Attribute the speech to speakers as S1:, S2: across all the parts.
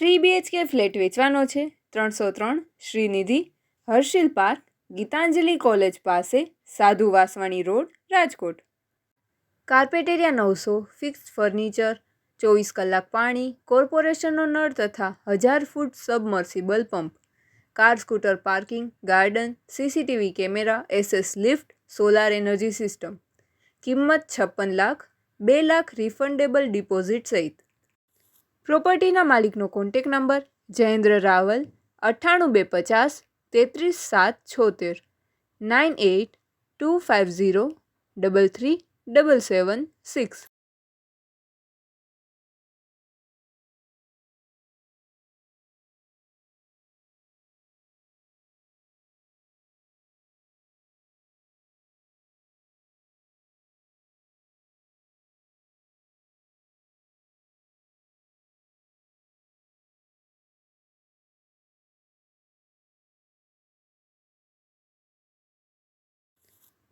S1: 3 BHK flat વેચવાનો છે 303 Shreenidhi Harshil park Gitanjali college પાસે Sadhu Vaswani road Rajkot. Carpet area 900 fixed furniture 24 કલાક પાણી કોર્પોરેશનનો નળ તથા 1000 foot submersible pump car scooter parking garden CCTV camera SS lift solar energy system કિંમત 56 લાખ 2 લાખ રિફંડેબલ ડિપોઝિટ સહિત. પ્રોપર્ટીના માલિકનો કોન્ટેક નંબર જયેન્દ્ર રાવલ 98250 33776 9825033776.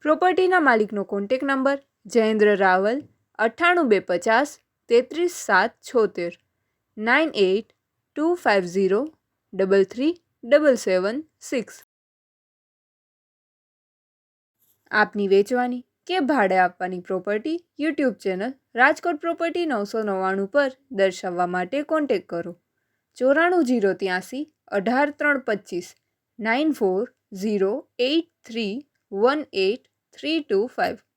S1: પ્રોપર્ટીના માલિકનો કોન્ટેક નંબર જયેન્દ્ર રાવલ 98250 33776 9825033776. આપની વેચવાની કે ભાડે આપવાની property YouTube channel Rajkot property 999 પર દર્શાવવા માટે કોન્ટેક કરો 94 083 18 325 94 083 18 325.